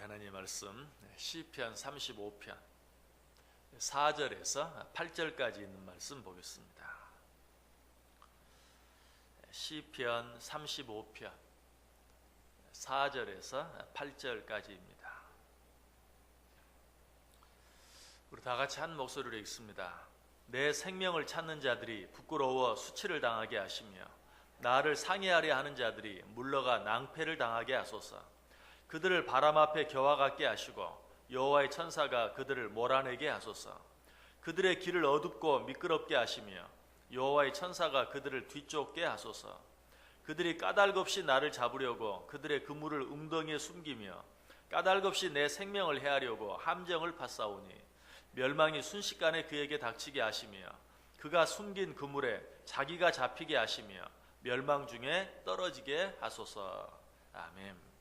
하나님의 말씀 시편 35편 4절에서 8절까지 있는 말씀 보겠습니다. 시편 35편 4절에서 8절까지입니다. 우리 다 같이 한 목소리로 읽습니다. 내 생명을 찾는 자들이 부끄러워 수치를 당하게 하시며 나를 상해하려 하는 자들이 물러가 낭패를 당하게 하소서. 그들을 바람 앞에 겨와 같게 하시고 여호와의 천사가 그들을 몰아내게 하소서. 그들의 길을 어둡고 미끄럽게 하시며 여호와의 천사가 그들을 뒤쫓게 하소서. 그들이 까닭없이 나를 잡으려고 그들의 그물을 웅덩이에 숨기며 까닭없이 내 생명을 해하려고 함정을 파싸우니 멸망이 순식간에 그에게 닥치게 하시며 그가 숨긴 그물에 자기가 잡히게 하시며 멸망 중에 떨어지게 하소서. 아멘.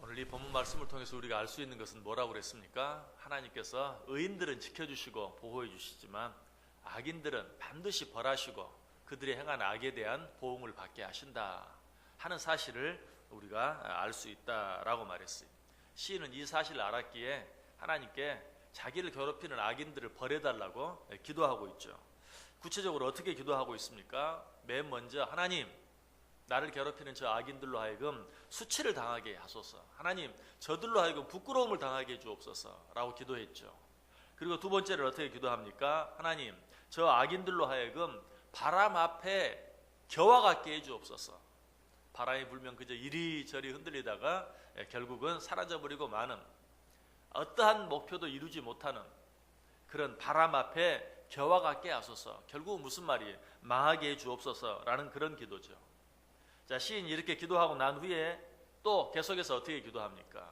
오늘 이 본문 말씀을 통해서 우리가 알 수 있는 것은 뭐라고 그랬습니까? 하나님께서 의인들은 지켜주시고 보호해 주시지만 악인들은 반드시 벌하시고 그들이 행한 악에 대한 보응을 받게 하신다 하는 사실을 우리가 알 수 있다라고 말했어요. 시인은 이 사실을 알았기에 하나님께 자기를 괴롭히는 악인들을 벌해달라고 기도하고 있죠. 구체적으로 어떻게 기도하고 있습니까? 맨 먼저 하나님, 나를 괴롭히는 저 악인들로 하여금 수치를 당하게 하소서. 하나님, 저들로 하여금 부끄러움을 당하게 해주옵소서 라고 기도했죠. 그리고 두 번째를 어떻게 기도합니까? 하나님, 저 악인들로 하여금 바람 앞에 겨와 같게 해주옵소서. 바람이 불면 그저 이리저리 흔들리다가 결국은 사라져버리고 마는, 어떠한 목표도 이루지 못하는 그런 바람 앞에 겨와 같게 하소서. 결국은 무슨 말이에요? 망하게 해주옵소서라는 그런 기도죠. 자, 시인이 이렇게 기도하고 난 후에 또 계속해서 어떻게 기도합니까?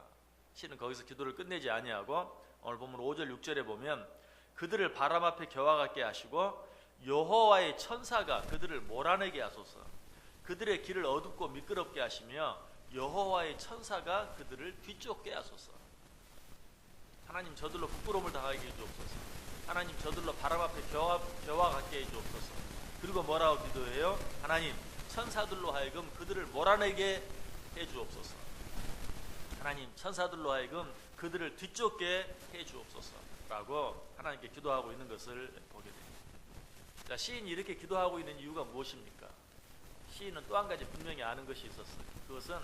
시인은 거기서 기도를 끝내지 아니하고 오늘 본문 5절 6절에 보면 그들을 바람 앞에 겨와 같게 하시고 여호와의 천사가 그들을 몰아내게 하소서. 그들의 길을 어둡고 미끄럽게 하시며 여호와의 천사가 그들을 뒤쫓게 하소서. 하나님, 저들로 부끄러움을 당하게 해주옵소서. 하나님, 저들로 바람 앞에 겨와 같게 해주옵소서. 그리고 뭐라고 기도해요? 하나님, 천사들로 하여금 그들을 몰아내게 해주옵소서. 하나님, 천사들로 하여금 그들을 뒤쫓게 해주옵소서 라고 하나님께 기도하고 있는 것을 보게 됩니다. 자, 시인이 이렇게 기도하고 있는 이유가 무엇입니까? 시인은 또 한 가지 분명히 아는 것이 있었어요. 그것은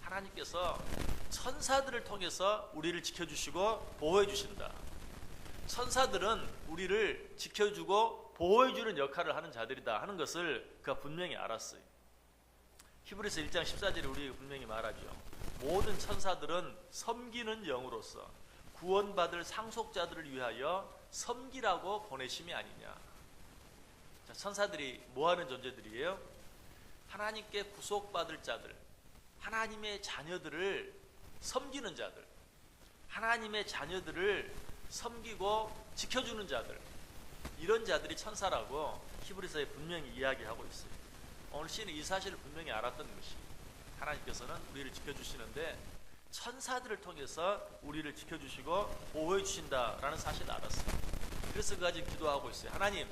하나님께서 천사들을 통해서 우리를 지켜주시고 보호해 주신다. 천사들은 우리를 지켜주고 보호해주는 역할을 하는 자들이다 하는 것을 그가 분명히 알았어요. 히브리서 1장 14절에 우리에게 분명히 말하죠. 모든 천사들은 섬기는 영으로서 구원받을 상속자들을 위하여 섬기라고 보내심이 아니냐. 자, 천사들이 뭐하는 존재들이에요? 하나님께 구속받을 자들, 하나님의 자녀들을 섬기는 자들, 하나님의 자녀들을 섬기고 지켜주는 자들, 이런 자들이 천사라고 히브리서에 분명히 이야기하고 있어요. 오늘 시인은 이 사실을 분명히 알았던 것이 하나님께서는 우리를 지켜주시는데 천사들을 통해서 우리를 지켜주시고 보호해 주신다라는 사실을 알았어요. 그래서 그가 지금 기도하고 있어요. 하나님,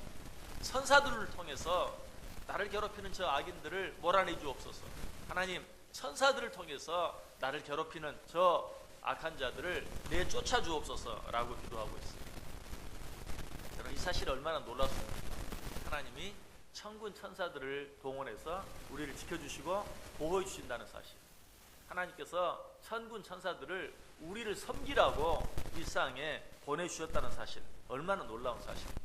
천사들을 통해서 나를 괴롭히는 저 악인들을 몰아내 주옵소서. 하나님, 천사들을 통해서 나를 괴롭히는 저 악한 자들을 내쫓아 주옵소서라고 기도하고 있어요. 여러분, 이 사실이 얼마나 놀랍습니까? 하나님이 천군 천사들을 동원해서 우리를 지켜주시고 보호해 주신다는 사실. 하나님께서 천군 천사들을 우리를 섬기라고 일상에 보내주셨다는 사실. 얼마나 놀라운 사실입니까?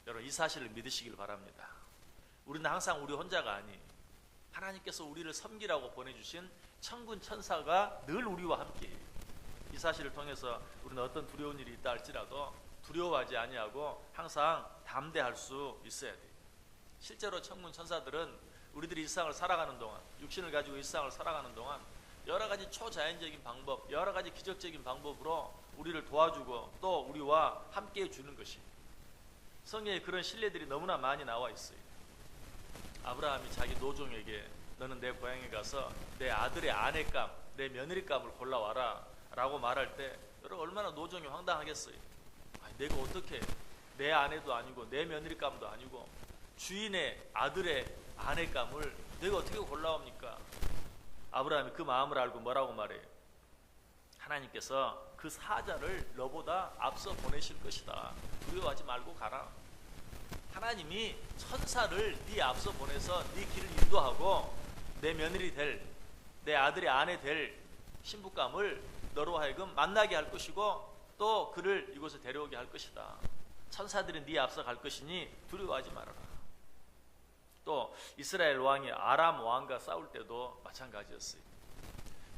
여러분, 이 사실을 믿으시길 바랍니다. 우리는 항상 우리 혼자가 아니에요. 하나님께서 우리를 섬기라고 보내주신 천군 천사가 늘 우리와 함께해요. 이 사실을 통해서 우리는 어떤 두려운 일이 있다 할지라도 두려워하지 아니하고 항상 담대할 수 있어야 돼요. 실제로 천군 천사들은 우리들이 일상을 살아가는 동안, 육신을 가지고 일상을 살아가는 동안 여러 가지 초자연적인 방법, 여러 가지 기적적인 방법으로 우리를 도와주고 또 우리와 함께해 주는 것입니다. 성경에 그런 신뢰들이 너무나 많이 나와 있어요. 아브라함이 자기 노종에게 너는 내 고향에 가서 내 아들의 아내감, 내 며느리감을 골라와라 라고 말할 때 여러분, 얼마나 노종이 황당하겠어요. 내가 어떻게 내 아내도 아니고 내 며느리감도 아니고 주인의 아들의 아내감을 내가 어떻게 골라옵니까? 아브라함이 그 마음을 알고 뭐라고 말해요? 하나님께서 그 사자를 너보다 앞서 보내실 것이다. 두려워하지 말고 가라. 하나님이 천사를 네 앞서 보내서 네 길을 인도하고 내 며느리 될, 내 아들의 아내 될 신부감을 너로 하여금 만나게 할 것이고 또 그를 이곳에 데려오게 할 것이다. 천사들이 네 앞서 갈 것이니 두려워하지 말아라. 또 이스라엘 왕이 아람 왕과 싸울 때도 마찬가지였어요.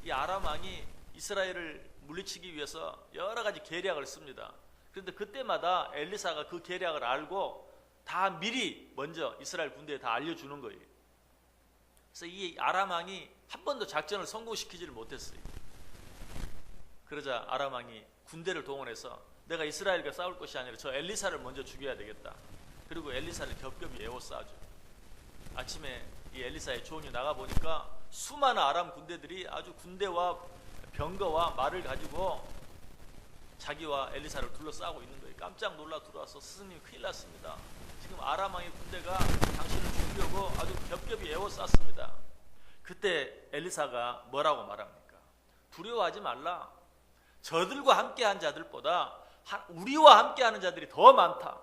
이 아람 왕이 이스라엘을 물리치기 위해서 여러 가지 계략을 씁니다. 그런데 그때마다 엘리사가 그 계략을 알고 다 미리 먼저 이스라엘 군대에 다 알려주는 거예요. 그래서 이 아람 왕이 한 번도 작전을 성공시키지를 못했어요. 그러자 아람 왕이 군대를 동원해서 내가 이스라엘과 싸울 것이 아니라 저 엘리사를 먼저 죽여야 되겠다. 그리고 엘리사를 겹겹이 에워싸죠. 아침에 이 엘리사의 조언이 나가보니까 수많은 아람 군대들이 아주 군대와 병거와 말을 가지고 자기와 엘리사를 둘러싸고 있는 거예요. 깜짝 놀라 들어와서 스승님 큰일 났습니다. 지금 아람 왕의 군대가 당신을 죽이려고 아주 겹겹이 에워쌌습니다. 그때 엘리사가 뭐라고 말합니까? 두려워하지 말라. 저들과 함께한 자들보다 우리와 함께하는 자들이 더 많다.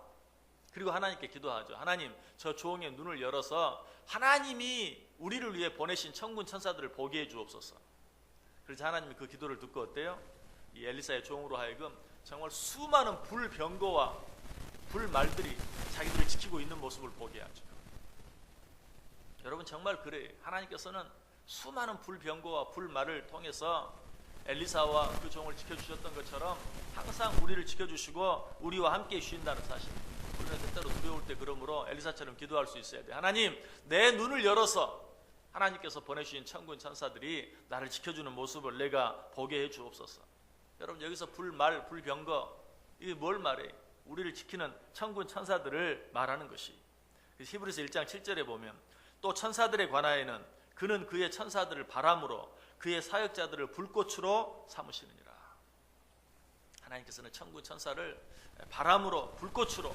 그리고 하나님께 기도하죠. 하나님, 저 조ong의 눈을 열어서 하나님이 우리를 위해 보내신 천군 천사들을 보게 해 주옵소서. 그래서 하나님이 그 기도를 듣고 어때요? 이 엘리사의 종으로 하여금 정말 수많은 불병거와 불말들이 자기들을 지키고 있는 모습을 보게 하죠. 여러분 정말 그래요. 하나님께서는 수많은 불병거와 불말을 통해서 엘리사와 그 종을 지켜주셨던 것처럼 항상 우리를 지켜주시고 우리와 함께 해주신다는 사실. 우리는 때때로 두려울 때 그러므로 엘리사처럼 기도할 수 있어야 돼요. 하나님, 내 눈을 열어서 하나님께서 보내주신 천군 천사들이 나를 지켜주는 모습을 내가 보게 해 주옵소서. 여러분 여기서 불말, 불병거 이게 뭘 말해? 우리를 지키는 천군 천사들을 말하는 것이. 히브리서 1장 7절에 보면 또 천사들에 관하여는 그는 그의 천사들을 바람으로 그의 사역자들을 불꽃으로 삼으시느니라. 하나님께서는 천군 천사를 바람으로 불꽃으로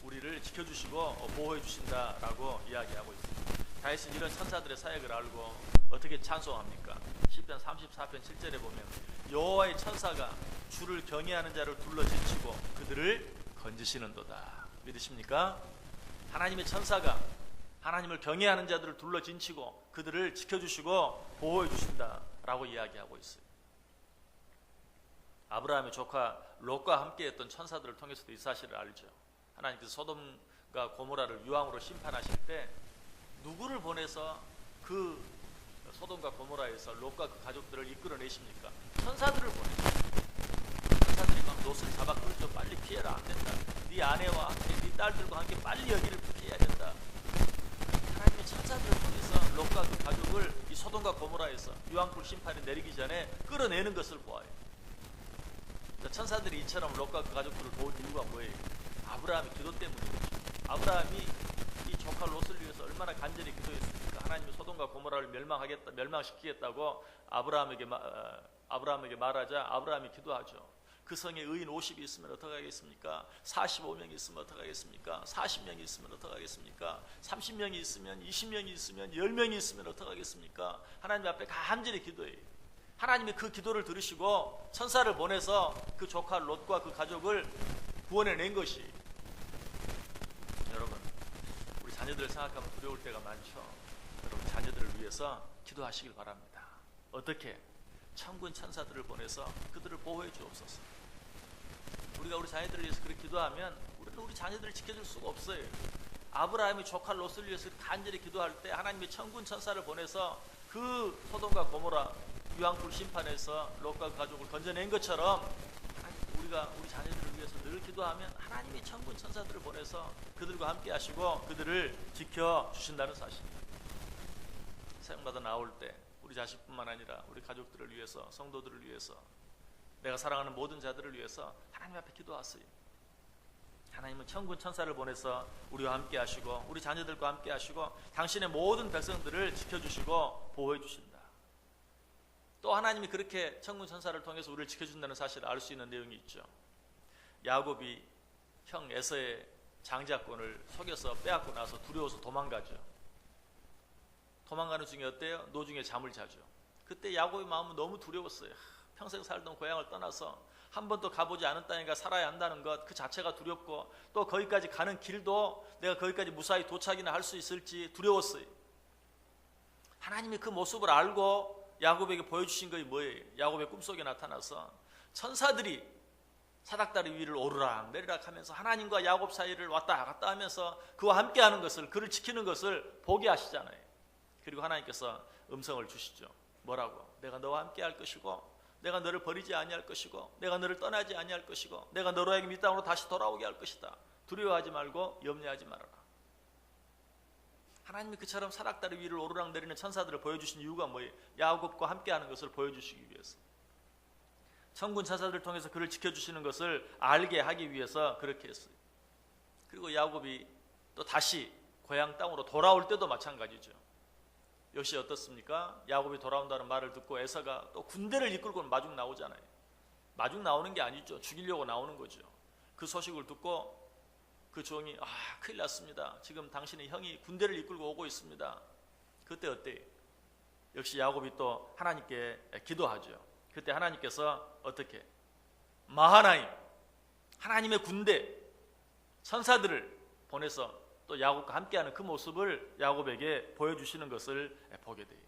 우리를 지켜주시고 보호해 주신다라고 이야기하고 있습니다. 다윗은 이런 천사들의 사역을 알고 어떻게 찬송합니까? 시편 34편 7절에 보면 여호와의 천사가 주를 경외하는 자를 둘러진치고 그들을 건지시는도다. 믿으십니까? 하나님의 천사가 하나님을 경외하는 자들을 둘러진치고 그들을 지켜주시고 보호해 주신다라고 이야기하고 있어요. 아브라함의 조카 롯과 함께했던 천사들을 통해서도 이 사실을 알죠. 하나님께서 소돔과 고모라를 유황으로 심판하실 때 누구를 보내서 그 소돔과 고모라에서 롯과 그 가족들을 이끌어내십니까? 천사들을 보내죠. 천사들이 막 롯을 잡아 끌죠. 빨리 피해라, 안 된다. 네 아내와 함께 네 딸들과 함께 빨리 여기를 피해야 된다. 하나님의 천사들을 통해서 롯과 그 가족을 이 소돔과 고모라에서 유황불 심판이 내리기 전에 끌어내는 것을 보아요. 천사들이 이처럼 롯과 그 가족들을 도운 이유가 뭐예요? 아브라함의 기도 때문이죠. 아브라함이 이 조카 롯을 위해서 얼마나 간절히 기도했습니까? 하나님이 소돔과 고모라를 멸망시키겠다고 아브라함에게 말하자 아브라함이 기도하죠. 그 성에 의인 50이 있으면 어떡하겠습니까? 45명이 있으면 어떡하겠습니까? 40명이 있으면 어떡하겠습니까? 30명이 있으면 20명이 있으면 10명이 있으면 어떡하겠습니까? 하나님 앞에 간절히 기도해요. 하나님이 그 기도를 들으시고 천사를 보내서 그 조카 롯과 그 가족을 구원해낸 것이. 여러분 우리 자녀들을 생각하면 두려울 때가 많죠. 여러분 자녀들을 위해서 기도하시길 바랍니다. 어떻게? 천군 천사들을 보내서 그들을 보호해 주옵소서. 우리가 우리 자녀들을 위해서 그렇게 기도하면 우리는 우리 자녀들을 지켜줄 수가 없어요. 아브라함이 조카 롯을 위해서 간절히 기도할 때 하나님의 천군 천사를 보내서 그 소돔과 고모라 유황불 심판에서 롯과 그 가족을 건져낸 것처럼 우리가 우리 자녀들을 위해서 늘 기도하면 하나님이 천군 천사들을 보내서 그들과 함께 하시고 그들을 지켜주신다는 사실입니다. 사형받아 나올 때 우리 자식뿐만 아니라 우리 가족들을 위해서, 성도들을 위해서, 내가 사랑하는 모든 자들을 위해서 하나님 앞에 기도하세요. 하나님은 천군 천사를 보내서 우리와 함께 하시고 우리 자녀들과 함께 하시고 당신의 모든 백성들을 지켜주시고 보호해 주신다. 또 하나님이 그렇게 천군 천사를 통해서 우리를 지켜준다는 사실을 알 수 있는 내용이 있죠. 야곱이 형 에서의 장자권을 속여서 빼앗고 나서 두려워서 도망가죠. 도망가는 중에 어때요? 노중에 잠을 자죠. 그때 야곱의 마음은 너무 두려웠어요. 평생 살던 고향을 떠나서 한 번도 가보지 않은 땅인가 살아야 한다는 것 그 자체가 두렵고, 또 거기까지 가는 길도 내가 거기까지 무사히 도착이나 할 수 있을지 두려웠어요. 하나님이 그 모습을 알고 야곱에게 보여주신 것이 뭐예요? 야곱의 꿈속에 나타나서 천사들이 사닥다리 위를 오르락 내리락 하면서 하나님과 야곱 사이를 왔다 갔다 하면서 그와 함께하는 것을, 그를 지키는 것을 보게 하시잖아요. 그리고 하나님께서 음성을 주시죠. 뭐라고? 내가 너와 함께할 것이고, 내가 너를 버리지 아니할 것이고, 내가 너를 떠나지 아니할 것이고, 내가 너로 하여금 이 땅으로 다시 돌아오게 할 것이다. 두려워하지 말고 염려하지 말아라. 하나님이 그처럼 사닥다리 위를 오르락 내리는 천사들을 보여주신 이유가 뭐예요? 야곱과 함께하는 것을 보여주시기 위해서. 천군 천사들을 통해서 그를 지켜주시는 것을 알게 하기 위해서 그렇게 했어요. 그리고 야곱이 또 다시 고향 땅으로 돌아올 때도 마찬가지죠. 역시 어떻습니까? 야곱이 돌아온다는 말을 듣고 에서가 또 군대를 이끌고 마중 나오잖아요. 마중 나오는 게 아니죠. 죽이려고 나오는 거죠. 그 소식을 듣고 그 종이 큰일 났습니다. 지금 당신의 형이 군대를 이끌고 오고 있습니다. 그때 어때요? 역시 야곱이 또 하나님께 기도하죠. 그때 하나님께서 어떻게? 마하나임, 하나님의 군대, 천사들을 보내서 또 야곱과 함께하는 그 모습을 야곱에게 보여주시는 것을 보게 돼요.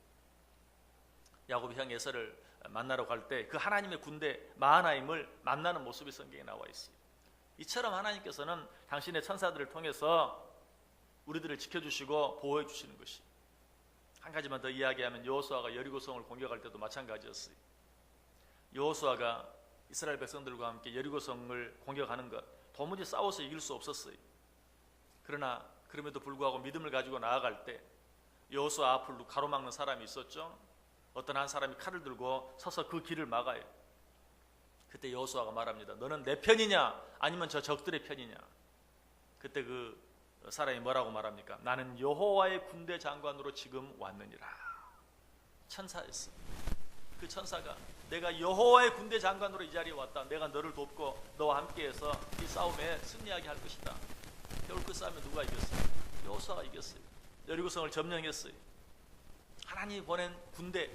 야곱이 형 에서를 만나러 갈 때 그 하나님의 군대 마하나임을 만나는 모습이 성경에 나와 있어요. 이처럼 하나님께서는 당신의 천사들을 통해서 우리들을 지켜주시고 보호해 주시는 것이. 한 가지만 더 이야기하면 여호수아가 여리고성을 공격할 때도 마찬가지였어요. 여호수아가 이스라엘 백성들과 함께 여리고성을 공격하는 것, 도무지 싸워서 이길 수 없었어요. 그러나 그럼에도 불구하고 믿음을 가지고 나아갈 때 여호수아 앞을 가로막는 사람이 있었죠. 어떤 한 사람이 칼을 들고 서서 그 길을 막아요. 그때 여호수아가 말합니다. 너는 내 편이냐 아니면 저 적들의 편이냐. 그때 그 사람이 뭐라고 말합니까? 나는 여호와의 군대 장관으로 지금 왔느니라. 천사였어. 그 천사가 내가 여호와의 군대 장관으로 이 자리에 왔다. 내가 너를 돕고 너와 함께해서 이 싸움에 승리하게 할 것이다. 결국 그 싸움에 누가 이겼어요? 여호수아가 이겼어요. 여리고성을 점령했어요. 하나님이 보낸 군대,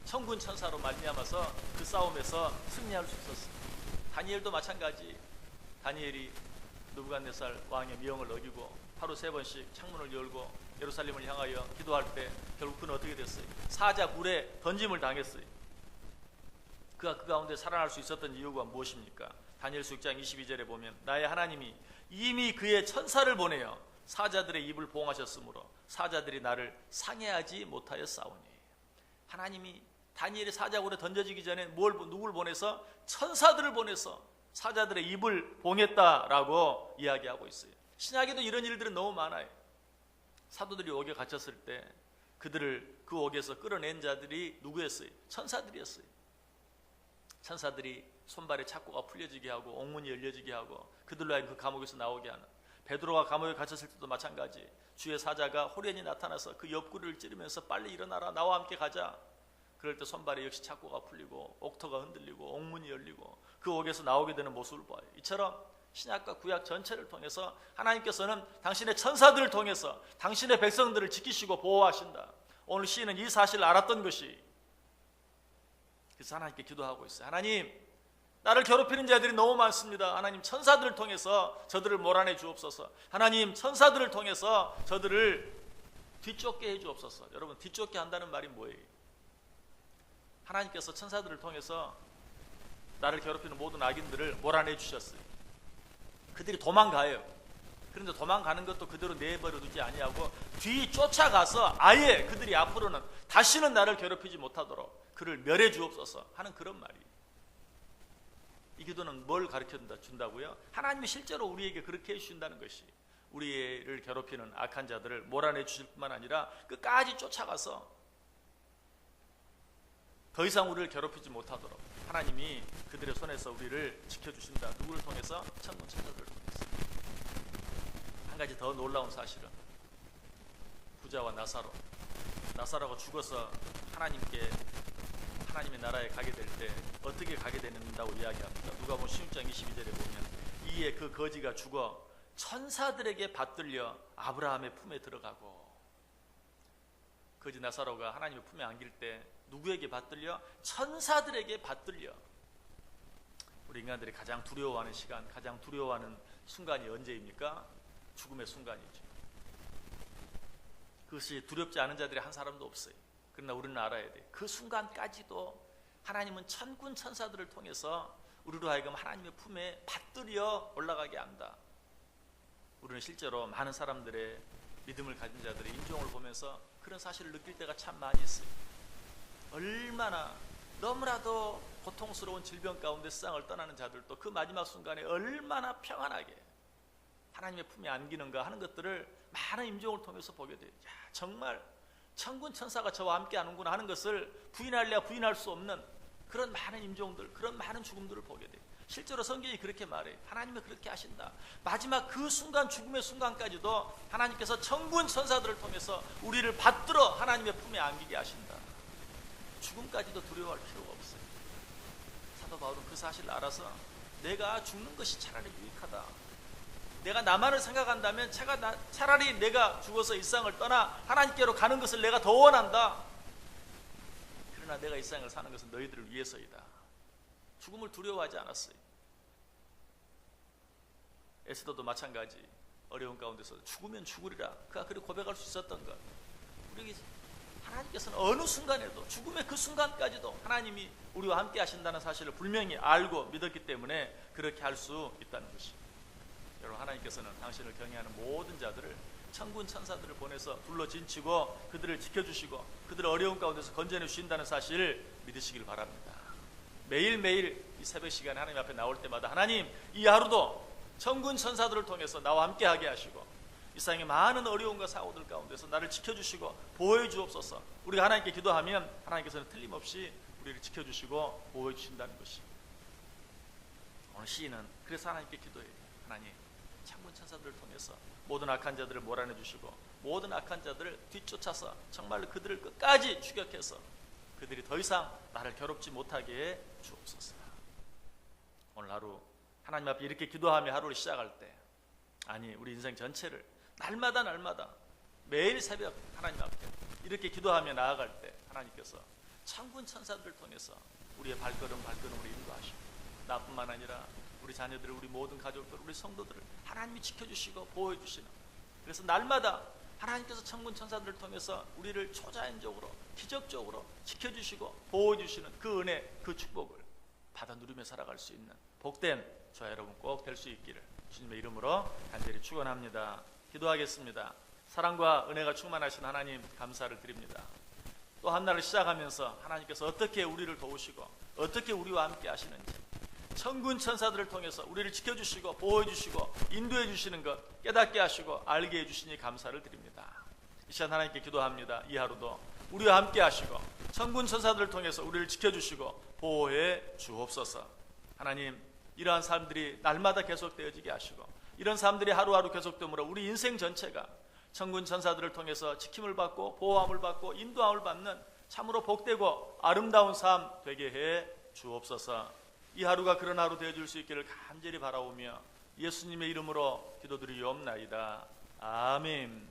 천군 천사로 말미암아서 그 싸움에서 승리할 수 있었어요. 다니엘도 마찬가지. 다니엘이 느부갓네살 왕의 미형을 어기고 하루 3번씩 창문을 열고 예루살렘을 향하여 기도할 때 결국 그는 어떻게 됐어요? 사자 굴에 던짐을 당했어요. 그가 그 가운데 살아날 수 있었던 이유가 무엇입니까? 다니엘서 6장 22절에 보면 나의 하나님이 이미 그의 천사를 보내어 사자들의 입을 보호하셨으므로 사자들이 나를 상해하지 못하여 싸우니. 하나님이 다니엘이 사자굴에 던져지기 전에 누굴 보내서? 천사들을 보내서 사자들의 입을 봉했다라고 이야기하고 있어요. 신약에도 이런 일들은 너무 많아요. 사도들이 옥에 갇혔을 때 그들을 그 옥에서 끌어낸 자들이 누구였어요? 천사들이었어요. 천사들이 손발에 착고가 풀려지게 하고 옥문이 열려지게 하고 그들로 하여금 그 감옥에서 나오게 하는. 베드로가 감옥에 갇혔을 때도 마찬가지. 주의 사자가 호련히 나타나서 그 옆구리를 찌르면서 빨리 일어나라, 나와 함께 가자. 그럴 때 손발에 역시 착고가 풀리고 옥터가 흔들리고 옥문이 열리고 그 옥에서 나오게 되는 모습을 봐요. 이처럼 신약과 구약 전체를 통해서 하나님께서는 당신의 천사들을 통해서 당신의 백성들을 지키시고 보호하신다. 오늘 시인은 이 사실을 알았던 것이, 그래서 하나님께 기도하고 있어요. 하나님, 나를 괴롭히는 자들이 너무 많습니다. 하나님, 천사들을 통해서 저들을 몰아내 주옵소서. 하나님, 천사들을 통해서 저들을 뒤쫓게 해 주옵소서. 여러분, 뒤쫓게 한다는 말이 뭐예요? 하나님께서 천사들을 통해서 나를 괴롭히는 모든 악인들을 몰아내 주셨어요. 그들이 도망가요. 그런데 도망가는 것도 그대로 내버려 두지 아니하고 뒤쫓아가서 아예 그들이 앞으로는 다시는 나를 괴롭히지 못하도록 그를 멸해 주옵소서 하는 그런 말이에요. 이 기도는 뭘 가르쳐 준다고요? 하나님이 실제로 우리에게 그렇게 해주신다는 것이, 우리를 괴롭히는 악한 자들을 몰아내 주실 뿐만 아니라 끝까지 쫓아가서 더 이상 우리를 괴롭히지 못하도록 하나님이 그들의 손에서 우리를 지켜주신다. 누구를 통해서? 천군 천사들을 통해서. 한 가지 더 놀라운 사실은 부자와 나사로가 죽어서 하나님의 나라에 가게 될 때 어떻게 가게 된다고 이야기합니다. 누가복음 16장 22절에 보면 이에 그 거지가 죽어 천사들에게 받들려 아브라함의 품에 들어가고, 거지 나사로가 하나님의 품에 안길 때 누구에게 받들려? 천사들에게 받들려. 우리 인간들이 가장 두려워하는 시간, 가장 두려워하는 순간이 언제입니까? 죽음의 순간이죠. 그것이 두렵지 않은 자들이 한 사람도 없어요. 그러나 우리는 알아야 돼. 그 순간까지도 하나님은 천군 천사들을 통해서 우리로 하여금 하나님의 품에 받들여 올라가게 한다. 우리는 실제로 많은 사람들의 믿음을 가진 자들의 임종을 보면서 그런 사실을 느낄 때가 참 많이 있어요. 얼마나 너무나도 고통스러운 질병 가운데 세상을 떠나는 자들도 그 마지막 순간에 얼마나 평안하게 하나님의 품에 안기는가 하는 것들을 많은 임종을 통해서 보게 돼요. 야, 정말 천군 천사가 저와 함께 하는구나 하는 것을 부인할래야 부인할 수 없는 그런 많은 임종들, 그런 많은 죽음들을 보게 돼요. 실제로 성경이 그렇게 말해요. 하나님은 그렇게 하신다. 마지막 그 순간, 죽음의 순간까지도 하나님께서 천군 천사들을 통해서 우리를 받들어 하나님의 품에 안기게 하신다. 죽음까지도 두려워할 필요가 없어요. 사도 바울은 그 사실을 알아서 내가 죽는 것이 차라리 유익하다. 내가 나만을 생각한다면 차라리 내가 죽어서 이 세상을 떠나 하나님께로 가는 것을 내가 더 원한다. 그러나 내가 이 세상을 사는 것은 너희들을 위해서이다. 죽음을 두려워하지 않았어요. 에스더도 마찬가지. 어려운 가운데서 죽으면 죽으리라. 그가 그렇게 고백할 수 있었던 것. 우리 하나님께서는 어느 순간에도 죽음의 그 순간까지도 하나님이 우리와 함께 하신다는 사실을 분명히 알고 믿었기 때문에 그렇게 할 수 있다는 것입니다. 여러분, 하나님께서는 당신을 경외하는 모든 자들을 천군 천사들을 보내서 둘러진치고 그들을 지켜주시고 그들을 어려운 가운데서 건져내 주신다는 사실을 믿으시길 바랍니다. 매일매일 이 새벽 시간에 하나님 앞에 나올 때마다 하나님, 이 하루도 천군 천사들을 통해서 나와 함께하게 하시고 이 세상의 많은 어려움과 사고들 가운데서 나를 지켜주시고 보호해 주옵소서. 우리가 하나님께 기도하면 하나님께서는 틀림없이 우리를 지켜주시고 보호해 주신다는 것입니다. 오늘 시인은 그래서 하나님께 기도해요. 하나님, 천군 천사들을 통해서 모든 악한 자들을 몰아내 주시고 모든 악한 자들을 뒤쫓아서 정말로 그들을 끝까지 추격해서 그들이 더 이상 나를 괴롭지 못하게 해 주옵소서. 오늘 하루 하나님 앞에 이렇게 기도하며 하루를 시작할 때, 아니 우리 인생 전체를 날마다 매일 새벽 하나님 앞에 이렇게 기도하며 나아갈 때 하나님께서 천군 천사들을 통해서 우리의 발걸음을 인도하시고 나뿐만 아니라 우리 자녀들을, 우리 모든 가족들, 우리 성도들을 하나님이 지켜주시고 보호해 주시는, 그래서 날마다 하나님께서 천군 천사들을 통해서 우리를 초자연적으로 기적적으로 지켜주시고 보호해 주시는 그 은혜, 그 축복을 받아 누리며 살아갈 수 있는 복된 저와 여러분 꼭 될 수 있기를 주님의 이름으로 간절히 축원합니다. 기도하겠습니다. 사랑과 은혜가 충만하신 하나님, 감사를 드립니다. 또 한 날을 시작하면서 하나님께서 어떻게 우리를 도우시고 어떻게 우리와 함께 하시는지, 천군 천사들을 통해서 우리를 지켜주시고 보호해 주시고 인도해 주시는 것 깨닫게 하시고 알게 해주시니 감사를 드립니다. 이 시간 하나님께 기도합니다. 이 하루도 우리와 함께 하시고 천군 천사들을 통해서 우리를 지켜주시고 보호해 주옵소서. 하나님, 이러한 삶들이 날마다 계속되어지게 하시고 이런 삶들이 하루하루 계속됨으로 우리 인생 전체가 천군 천사들을 통해서 지킴을 받고 보호함을 받고 인도함을 받는 참으로 복되고 아름다운 삶 되게 해 주옵소서. 이 하루가 그런 하루 되어줄 수 있기를 간절히 바라오며 예수님의 이름으로 기도드리옵나이다. 아멘.